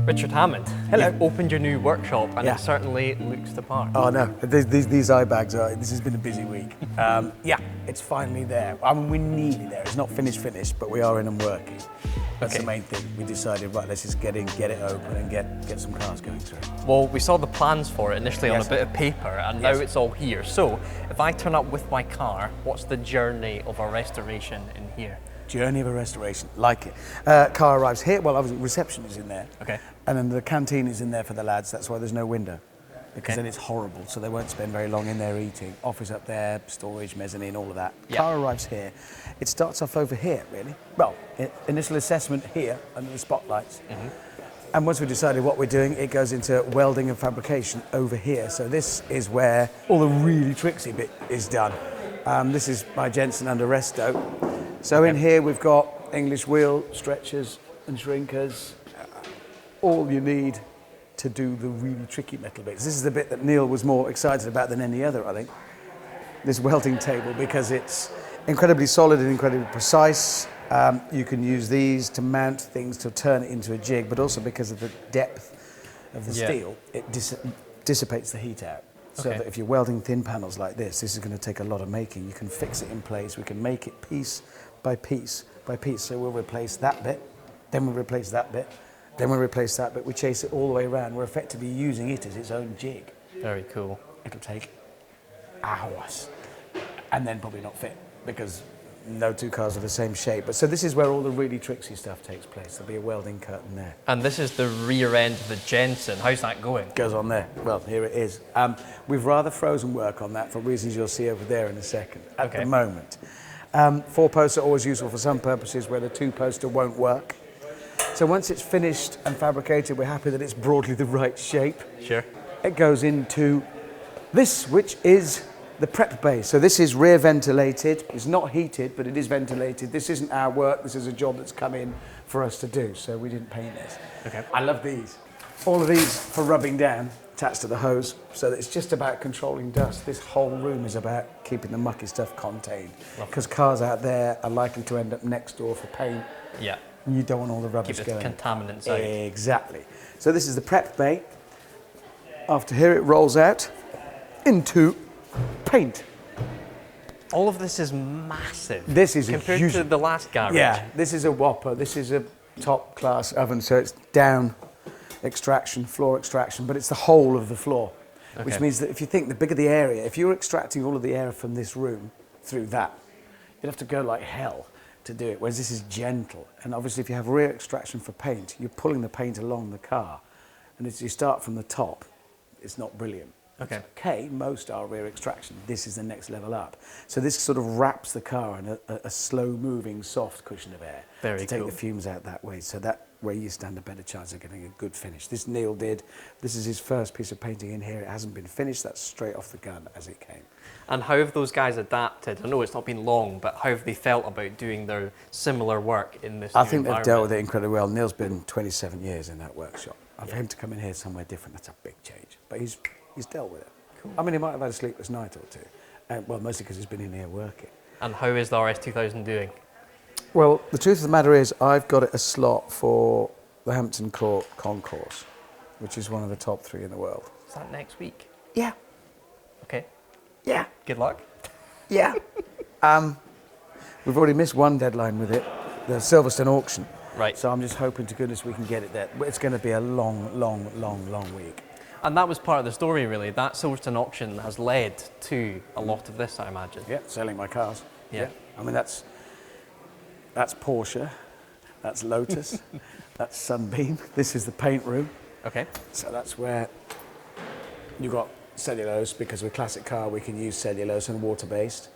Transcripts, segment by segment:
Richard Hammond, Hello. you've opened your new workshop and Yeah. it certainly looks the part. Oh no, these eye bags are, this has been a busy week. Yeah, it's finally there. I mean, we're nearly there. It's not finished, but we are in and working. That's Okay. the main thing. We decided, right, let's just get it open and get some cars going through. Well, we saw the plans for it initially on Yes. a bit of paper and Yes. now it's all here. So, if I turn up with my car, what's the journey of a restoration in here? Journey of a restoration, like it. Car arrives here, well, obviously reception is in there. Okay. And then the canteen is in there for the lads, that's why there's no window. Because Okay. then it's horrible, so they won't spend very long in there eating. Office up there, storage, mezzanine, all of that. Yeah. Car arrives here. It starts off over here, really. Well, initial assessment here, under the spotlights. And once we've decided what we're doing, it goes into welding and fabrication over here. So this is where all the really tricksy bit is done. This is by Jensen under Resto. So in here we've got English wheel, stretchers and shrinkers. All you need to do the really tricky metal bits. This is the bit that Neil was more excited about than any other, I think. This welding table, because it's incredibly solid and incredibly precise. You can use these to mount things to turn it into a jig, but also because of the depth of the steel, it dissipates the heat out. So that if you're welding thin panels like this is going to take a lot of making. You can fix it in place. We can make it piece by piece by piece. So we'll replace that bit, then we'll replace that bit, then we'll replace that bit. We chase it all the way around. We're effectively using it as its own jig. Very cool. It'll take hours and then probably not fit because no two cars are the same shape. But so this is where all the really tricksy stuff takes place. There'll be a welding curtain there. And this is the rear end of the Jensen. How's that going? Goes on there. Well, here it is. We've rather frozen work on that for reasons you'll see over there in a second. At the moment. 4-posts are always useful for some purposes where the 2-poster won't work. So once it's finished and fabricated, we're happy that it's broadly the right shape. Sure. It goes into this, which is the prep bay. So this is rear ventilated. It's not heated, but it is ventilated. This isn't our work. This is a job that's come in for us to do. So we didn't paint this. Okay. I love these. All of these for rubbing down, attached to the hose. So that it's just about controlling dust. This whole room is about keeping the mucky stuff contained. Because cars out there are likely to end up next door for paint. Yeah. And you don't want all the rubbish Keep the going. contaminants out. Exactly. So this is the prep bay. After here, it rolls out into paint. All of this is massive. This is compared huge. to the last garage. Yeah, this is a whopper. This is a top class oven, so it's down extraction, floor extraction, but it's the whole of the floor, which means that if you think the bigger the area, if you're extracting all of the air from this room through that, you'd have to go like hell to do it, whereas this is gentle. And obviously if you have rear extraction for paint, you're pulling the paint along the car, and as you start from the top, it's not brilliant. Okay. Okay, most are rear extraction. This is the next level up. So this sort of wraps the car in a slow-moving, soft cushion of air Very to take cool. the fumes out that way. So that way you stand a better chance of getting a good finish. This Neil did. This is his first piece of painting in here. It hasn't been finished. That's straight off the gun as it came. And how have those guys adapted? I know it's not been long, but how have they felt about doing their similar work in this I new think they've environment? dealt with it incredibly well. Neil's been 27 years in that workshop. And for him to come in here somewhere different, that's a big change. But he's dealt with it. Cool. I mean, he might have had a sleepless night or two. Well, mostly because he's been in here working. And how is the RS2000 doing? Well, the truth of the matter is, I've got it a slot for the Hampton Court Concourse, which is one of the top 3 in the world. Is that next week? Yeah. Okay. Yeah. Good luck. Yeah. We've already missed one deadline with it, the Silverstone auction. Right. So I'm just hoping to goodness we can get it there. It's going to be a long week. And that was part of the story, really. That Silverstone auction has led to a lot of this, I imagine. Yeah, selling my cars. Yeah. I mean, that's Porsche, that's Lotus, that's Sunbeam. This is the paint room. Okay. So that's where you've got cellulose, because with a classic car we can use cellulose and water-based.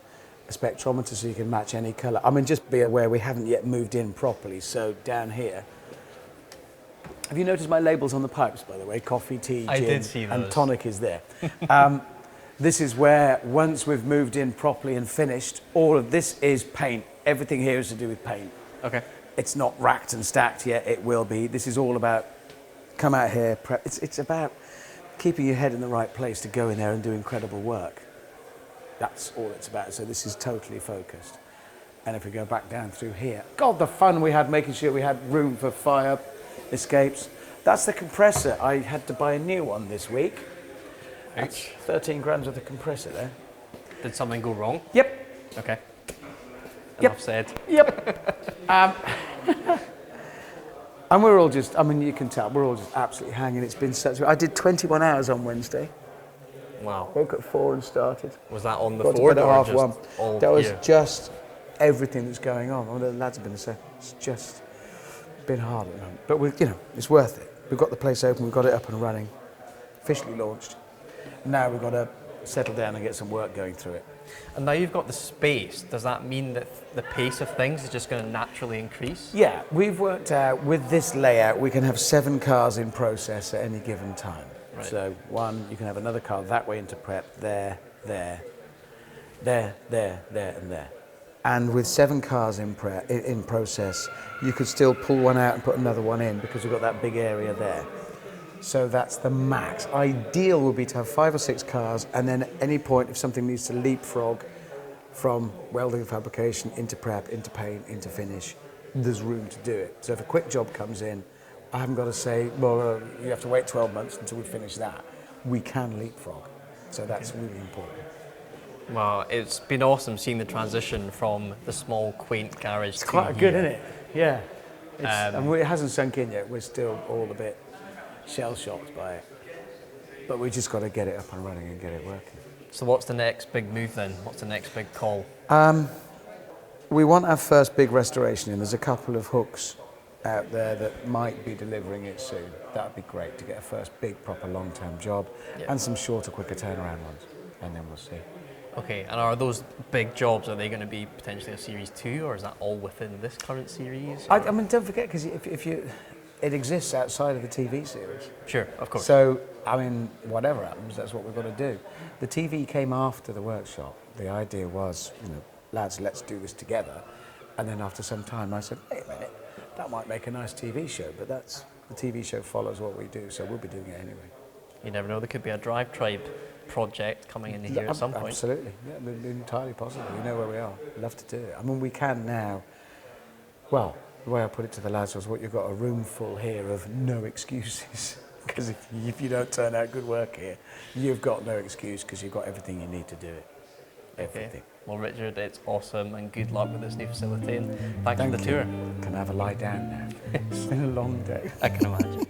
A spectrometer so you can match any colour. I mean, just be aware we haven't yet moved in properly. So down here, have you noticed my labels on the pipes, by the way? Coffee, tea, gin, I did see those. and tonic is there. This is where, once we've moved in properly and finished, all of this is paint. Everything here is to do with paint. Okay. It's not racked and stacked yet, it will be. This is all about, come out here, prep. It's about keeping your head in the right place to go in there and do incredible work. That's all it's about. So this is totally focused. And if we go back down through here, God, the fun we had making sure we had room for fire escapes. That's the compressor. I had to buy a new one this week. That's Ouch. 13 grams of the compressor there. Did something go wrong? Yep. Okay. Yep. Enough said. Yep. And we're all just, I mean, you can tell, we're all just absolutely hanging. It's been such, I did 21 hours on Wednesday. Wow. Woke at 4 and started. Was that on the Got to Ford bed at or half just 1. all That was here? just everything that's going on. All the lads have been the same. It's just been hard at the moment. But, it's worth it. We've got the place open, we've got it up and running, officially launched. Now we've got to settle down and get some work going through it. And now you've got the space. Does that mean that the pace of things is just going to naturally increase? Yeah, we've worked out with this layout, we can have 7 cars in process at any given time. Right. So one, you can have another car that way into prep, there, and there. And with 7 cars in process, you could still pull one out and put another one in because we've got that big area there. So that's the max. Ideal would be to have 5 or 6 cars, and then at any point, if something needs to leapfrog from welding and fabrication into prep, into paint, into finish, there's room to do it. So if a quick job comes in, I haven't got to say, well, you have to wait 12 months until we finish that. We can leapfrog. So that's really important. Well, it's been awesome seeing the transition from the small, quaint garage It's to quite good, isn't it? Yeah. And it hasn't sunk in yet. We're still all a bit shell-shocked by it. But we just got to get it up and running and get it working. So what's the next big move then? What's the next big call? We want our first big restoration in. There's a couple of hooks out there that might be delivering it soon. That would be great to get a first big, proper long-term job and some shorter, quicker turnaround ones. And then we'll see. Okay, and are those big jobs, are they going to be potentially a series 2, or is that all within this current series? I mean, don't forget, because it exists outside of the TV series. Sure, of course. So, I mean, whatever happens, that's what we've got to do. The TV came after the workshop. The idea was, lads, let's do this together. And then after some time, I said, wait a minute, that might make a nice TV show, but the TV show follows what we do, so we'll be doing it anyway. You never know, there could be a Drive Tribe project coming in here at some point. Absolutely, yeah, entirely possible. We know where we are. We'd love to do it. I mean, we can now. Well, the way I put it to the lads was, you've got a room full here of no excuses. Because if you don't turn out good work here, you've got no excuse because you've got everything you need to do it. Everything. Okay. Well, Richard, it's awesome and good luck with this new facility and thanks for the tour. Can I have a lie down now? It's been a long day. I can imagine.